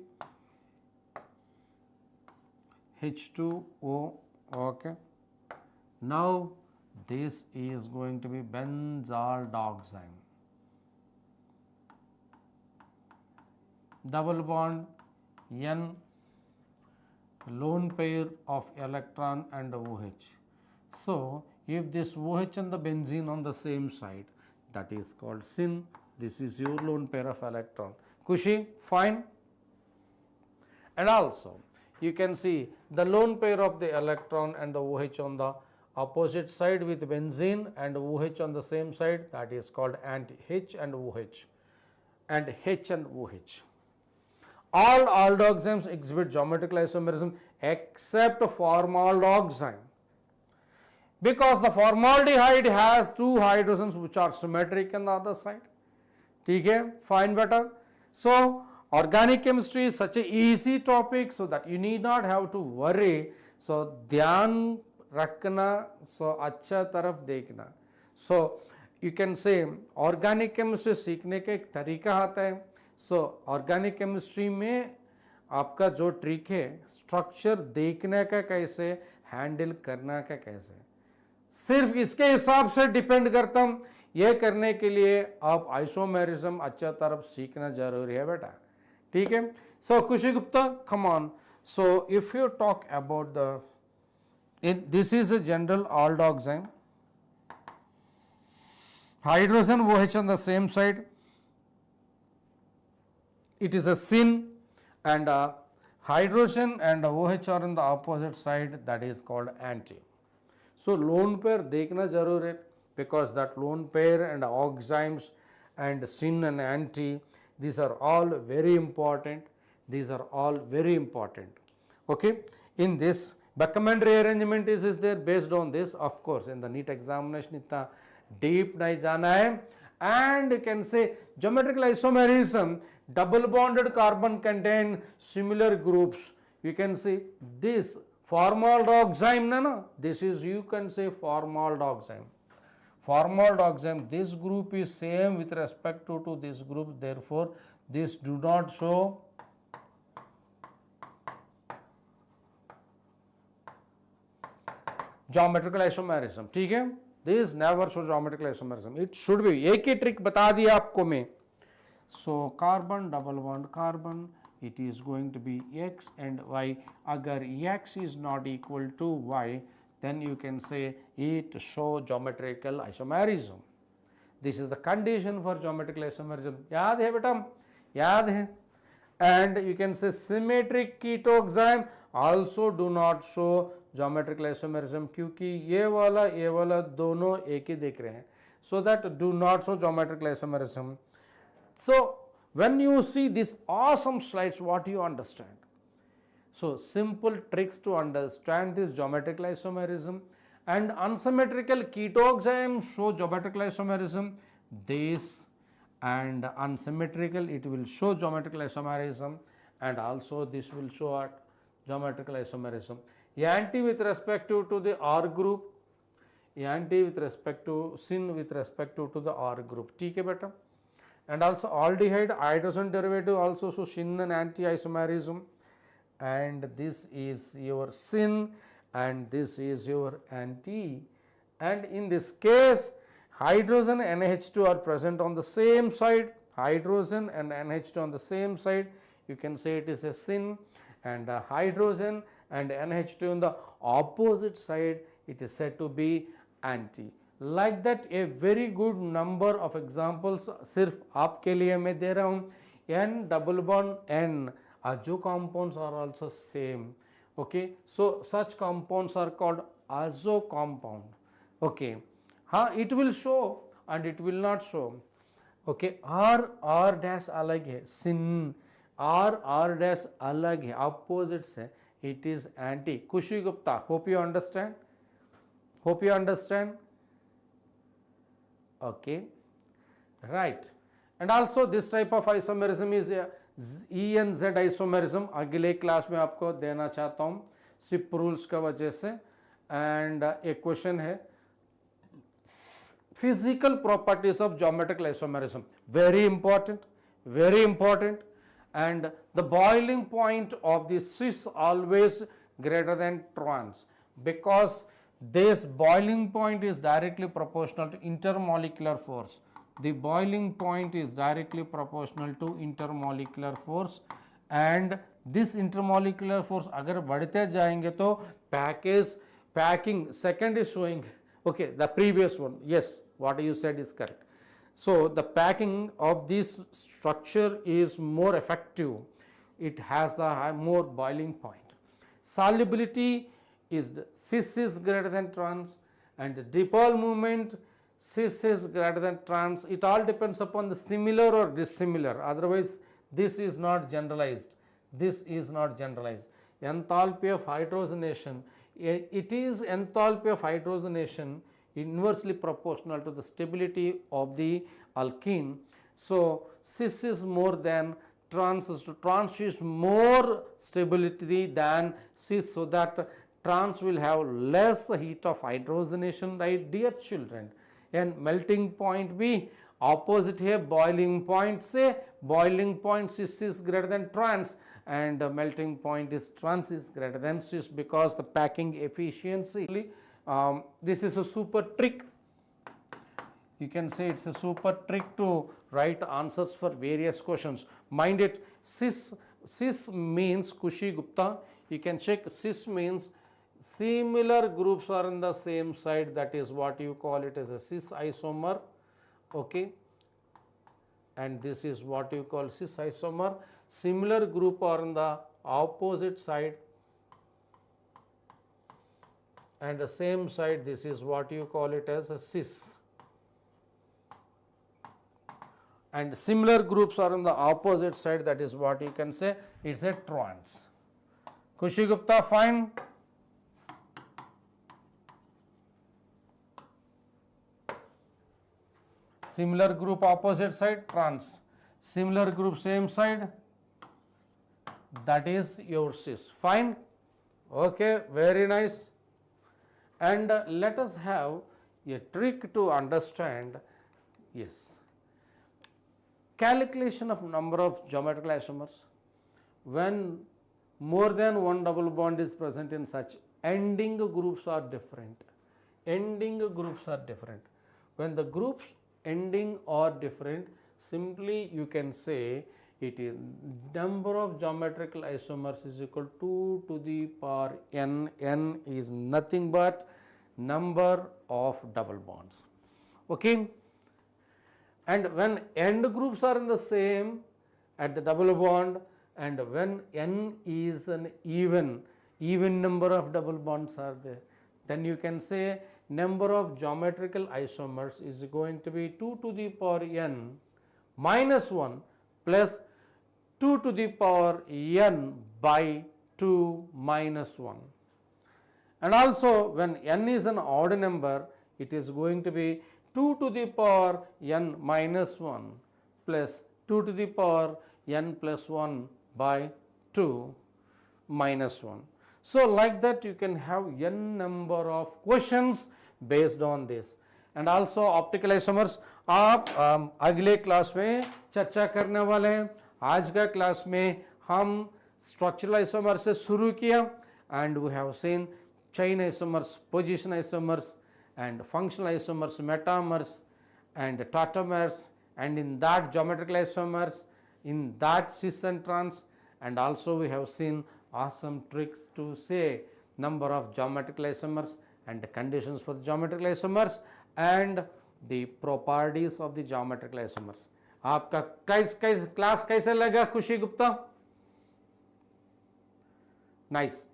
H2O. Okay. Now this is going to be benzaldoxime. Double bond N, lone pair of electron and OH. So if this OH and the benzene on the same side, that is called syn. This is your lone pair of electron. Kushi, fine. And also you can see the lone pair of the electron and the OH on the opposite side with benzene and OH on the same side, that is called anti, H and OH, and H and OH. All aldoximes exhibit geometrical isomerism except formaldoxime, because the formaldehyde has two hydrogens which are symmetric on the other side. Okay, fine, better. So organic chemistry is such a easy topic, so that you need not have to worry. So ध्यान रखना, so अच्छा तरफ देखना. So you can say organic chemistry सीखने का एक तरीका आता है. So organic chemistry में आपका जो ट्रिक है, स्ट्रक्चर देखने का कैसे, हैंडल करना का कैसे, सिर्फ इसके हिसाब से डिपेंड करता हूँ. यह करने के लिए आप आइसोमेरिज्म अच्छा तरफ सीखना जरूरी है बेटा. ठीक है. सो खुशी Gupta, come on. So if you talk about the, this is a general aldoxime, hydrogen OH on the same side, it is a syn, and hydrogen and OH are on the opposite side, that is called anti. So lone pair देखना जरूर है, because that lone pair and oximes and syn and anti These are all very important. These are all very important. Okay. In this, Beckman rearrangement is there based on this. Of course, in the NEET examination, itna deep nahi jana hai. And you can say geometrical isomerism, double bonded carbon contain similar groups. You can see this formaldioxime, no, this is, you can say formaldioxime. Formaldioxime, this group is same with respect to this group, therefore this do not show geometrical isomerism. ठीक है, this never show geometrical isomerism. It should be, एक ही trick बता दिया आपको मैं. So carbon double bond carbon, it is going to be x and y. Agar x is not equal to y, then you can say it show geometrical isomerism. This is the condition for geometrical isomerism. याद है बेटा, याद है. And you can say symmetric ketoxime also do not show geometrical isomerism, क्योंकि ये वाला दोनों एक ही देख रहे हैं. So that do not show geometrical isomerism. So when you see these awesome slides, what you understand? So simple tricks to understand this geometrical isomerism, and unsymmetrical ketoxime show geometrical isomerism. This and unsymmetrical, it will show geometrical isomerism, and also this will show geometrical isomerism. Anti with respect to the R group, anti with respect to syn with respect to the R group. ठीक है बेटा. And also aldehyde hydrogen derivative also show syn and anti isomerism, and this is your syn and this is your anti, and in this case hydrogen and NH2 are present on the same side, hydrogen and NH2 on the same side, you can say it is a syn, and hydrogen and NH2 on the opposite side, it is said to be anti. Like that a very good number of examples सिर्फ आपके लिए मैं दे रहा हूँ. N double bond N, जो compounds are also same. Okay, so such compounds are called azo compound. Okay, हाँ, it will show and it will not show. Okay, R dash अलग है, sin R dash अलग है, opposites है, it is anti. Kushi Gupta, hope you understand. Hope you understand. Okay, right. And also this type of isomerism is E and Z isomerism. अगले class में आपको देना चाहता हूँ सिप रूल्स का वजह से. एंड एक क्वेश्चन है physical properties of geometrical isomerism. Very important, very important. And the boiling point of the cis always greater than trans, because this boiling point is directly proportional to intermolecular force. The boiling point is directly proportional to intermolecular force, and this intermolecular force अगर बढ़ते जाएंगे तो packing second is showing. Okay, the previous one, yes, what you said is correct. So the packing of this structure is more effective. It has a more boiling point. Solubility is cis is greater than trans, and the dipole movement cis is greater than trans. It all depends upon the similar or dissimilar. Otherwise, this is not generalized. This is not generalized. Enthalpy of hydrogenation, it is enthalpy of hydrogenation inversely proportional to the stability of the alkene. So cis is more than trans. Trans is more stability than cis, so that trans will have less heat of hydrogenation, right, dear children. And melting point be opposite here, boiling point, say boiling point cis is greater than trans, and melting point is trans is greater than cis, because the packing efficiency. This is a super trick. You can say it's a super trick to write answers for various questions. Mind it, cis means Kushi Gupta. You can check, cis means similar groups are in the same side, that is what you call it as a cis isomer. Okay, and this is what you call cis isomer. Similar group are on the opposite side, and the same side, this is what you call it as a cis. and similar groups are on the opposite side, that is what you can say, it's a trans. Kushi Gupta, fine. Similar group opposite side, trans. Similar group same side, that is your cis. Fine. Okay, very nice. And let us have a trick to understand, yes, calculation of number of geometrical isomers when more than one double bond is present in such ending groups are different. Ending groups are different. When the groups ending are different, simply you can say it is number of geometrical isomers is equal to 2 to the power n. N is nothing but number of double bonds. Okay. And when end groups are in the same at the double bond, and when n is an even number of double bonds are there, then you can say number of geometrical isomers is going to be 2 to the power n minus 1 plus 2 to the power n by 2 minus 1. And also when n is an odd number, it is going to be 2 to the power n minus 1 plus 2 to the power n plus 1 by 2 minus 1. So like that you can have n number of questions based on this. And also optical isomers आप अगले class में चर्चा करने वाले हैं. आज का class में हम स्ट्रक्चरल आइसोमर से शुरू किया, and we have seen chain isomers, position isomers, and functional isomers, metamers and tautomers, and in that geometrical isomers, in that cis and trans, and also we have seen awesome tricks to say number of geometrical isomers and the conditions for geometrical isomers and the properties of the geometrical isomers. आपका class कैसे लगा खुशी Gupta? Nice.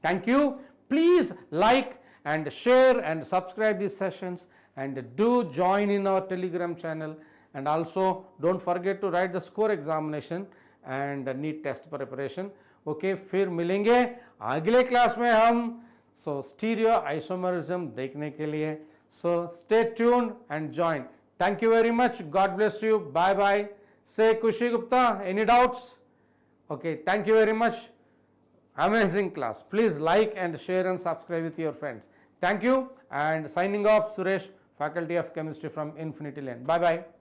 Thank you. Please like and share and subscribe these sessions, and do join in our Telegram channel, and also don't forget to write the score examination and NEET test preparation. Okay, फिर मिलेंगे अगले class में हम stereo isomerism देखने के लिए. So stay tuned and join. Thank you very much. God bless you. Bye bye. Say Kushi Gupta. Any doubts? Okay, thank you very much. Amazing class. Please like and share and subscribe with your friends. Thank you, and signing off, Suresh, Faculty of Chemistry from Infinity Lane. Bye bye.